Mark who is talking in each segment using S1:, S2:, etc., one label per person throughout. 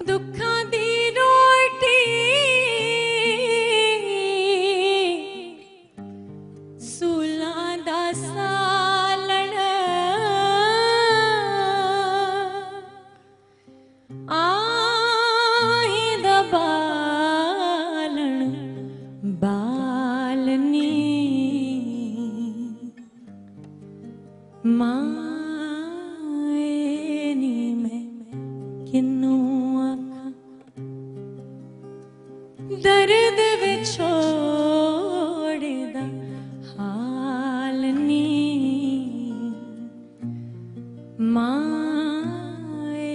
S1: ਦੁੱਖਾਂ ਦੀ ਰੋਟੀ ਸੂਲਾਂ ਦਾ ਸਾਲਣ ਆਹੀਂ ਦਾ ਬਾਲਣ ਬਾਲਨੀ ਮਾਏ ਨੀ ਮੈਂ ਕਿਨੂੰ ਆਖਾਂ ਦਰਦ ਵਿਛੋੜਦਾ ਹਾਲ ਨੀ ਮਾਏ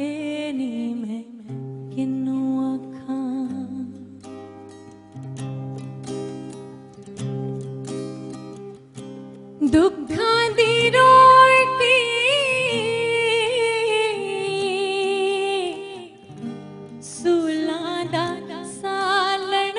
S1: ਨੀ ਮੈਂ ਕਿਨੂੰ ਆਖਾਂ ਦੁੱਖਾਂ ਦੀ ਰੋਟੀ ਸੂਲਾਂ ਦਾ ਸਾਲਣ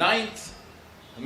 S2: 9th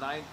S2: 9th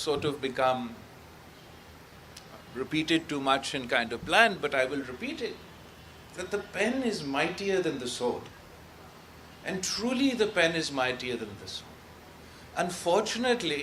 S2: sort of become repeated too much in kind of plan, but I will repeat it, that the pen is mightier than the sword, and truly the pen is mightier than the sword. Unfortunately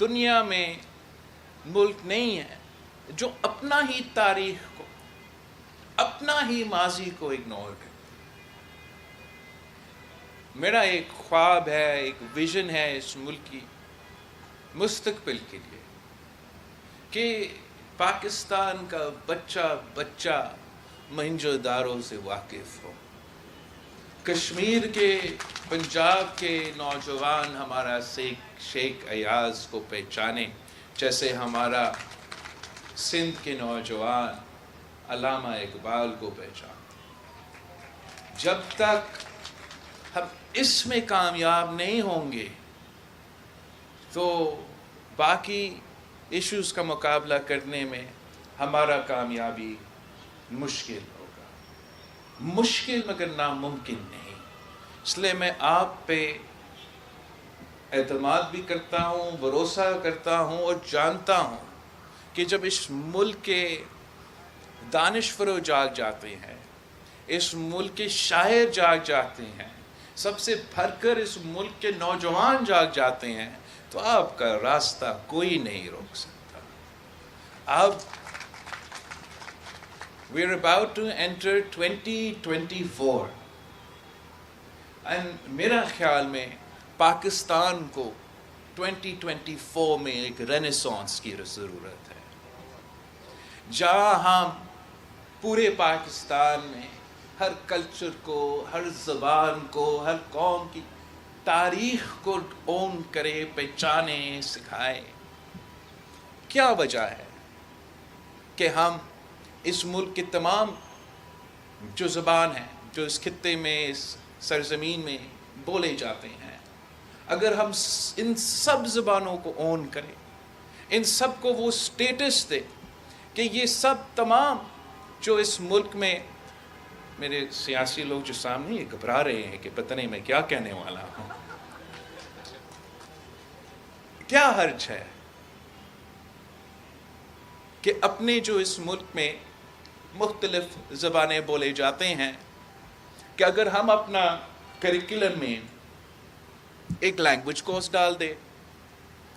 S2: دنیا میں ملک نہیں ہے جو اپنا ہی تاریخ کو، اپنا ہی ماضی کو اگنور کرے۔ میرا ایک خواب ہے، ایک ویژن ہے اس ملک کی مستقبل کے لیے کہ پاکستان کا بچہ موہنجو دارو سے واقف ہو، کشمیر کے، پنجاب کے نوجوان ہمارا شیخ ایاز کو پہچانے جیسے ہمارا سندھ کے نوجوان علامہ اقبال کو پہچانتے۔ جب تک ہم اس میں کامیاب نہیں ہوں گے تو باقی ایشوز کا مقابلہ کرنے میں ہمارا کامیابی مشکل ہوگا، مشکل مگر ناممکن نہیں۔ اس لیے میں آپ پہ اعتماد بھی کرتا ہوں، بھروسہ کرتا ہوں اور جانتا ہوں کہ جب اس ملک کے دانشور جاگ جاتے ہیں، اس ملک کے شاعر جاگ جاتے ہیں، سب سے بڑھ کر اس ملک کے نوجوان جاگ جاتے ہیں، تو آپ کا راستہ کوئی نہیں روک سکتا۔ اب we are about to enter 2024 and میرا خیال میں پاکستان کو 2024 میں ایک رینیسانس کی ضرورت ہے، جہاں ہم پورے پاکستان میں ہر کلچر کو، ہر زبان کو، ہر قوم کی تاریخ کو اون کرے، پہچانے، سکھائے۔ کیا وجہ ہے کہ ہم اس ملک کے تمام جو زبان ہیں، جو اس خطے میں، اس سرزمین میں بولے جاتے ہیں، اگر ہم ان سب زبانوں کو اون کریں، ان سب کو وہ سٹیٹس دیں کہ یہ سب تمام جو اس ملک میں، میرے سیاسی لوگ جو سامنے یہ گھبرا رہے ہیں کہ پتہ نہیں میں کیا کہنے والا ہوں، کیا حرج ہے کہ اپنے جو اس ملک میں مختلف زبانیں بولے جاتے ہیں، کہ اگر ہم اپنا کریکولم میں ایک لینگویج کورس ڈال دیں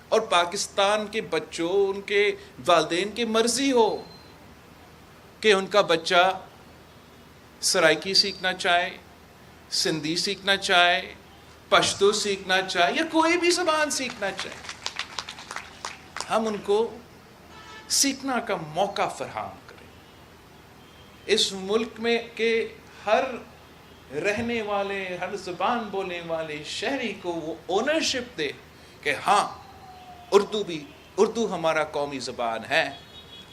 S2: اور پاکستان کے بچوں، ان کے والدین کی مرضی ہو کہ ان کا بچہ سرائکی سیکھنا چاہے، سندھی سیکھنا چاہے، پشتو سیکھنا چاہے یا کوئی بھی زبان سیکھنا چاہے، ہم ان کو سیکھنا کا موقع فراہم کریں۔ اس ملک میں کہ ہر رہنے والے، ہر زبان بولنے والے شہری کو وہ اونرشپ دے کہ ہاں اردو ہمارا قومی زبان ہے،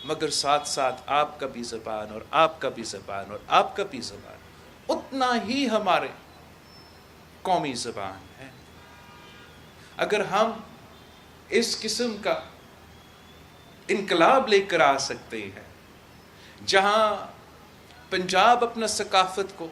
S2: مگر ساتھ ساتھ آپ کا بھی زبان اور آپ کا بھی زبان اور آپ کا بھی زبان اتنا ہی ہمارے قومی زبان ہے۔ اگر ہم اس قسم کا انقلاب لے کر آ سکتے ہیں، جہاں پنجاب اپنا ثقافت کو،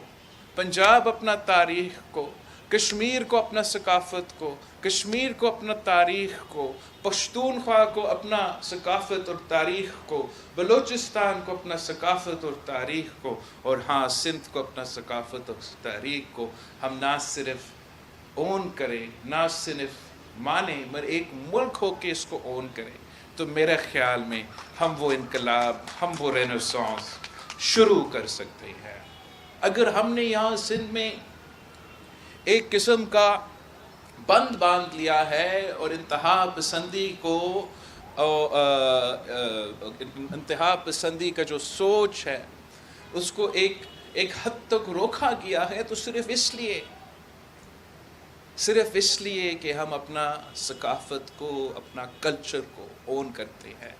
S2: پنجاب اپنا تاریخ کو، کشمیر کو اپنا ثقافت کو، کشمیر کو اپنا تاریخ کو، پشتونخوا کو اپنا ثقافت اور تاریخ کو، بلوچستان کو اپنا ثقافت اور تاریخ کو، اور ہاں سندھ کو اپنا ثقافت اور تاریخ کو ہم نہ صرف اون کریں، نہ صرف مانیں، مگر ایک ملک ہو کے اس کو اون کریں، تو میرے خیال میں ہم وہ انقلاب، ہم وہ رینیسانس شروع کر سکتے ہیں۔ اگر ہم نے یہاں سندھ میں ایک قسم کا بند باندھ لیا ہے اور انتہا پسندی کا جو سوچ ہے اس کو ایک حد تک روکا گیا ہے، تو صرف اس لیے کہ ہم اپنا ثقافت کو، اپنا کلچر کو اون کرتے ہیں۔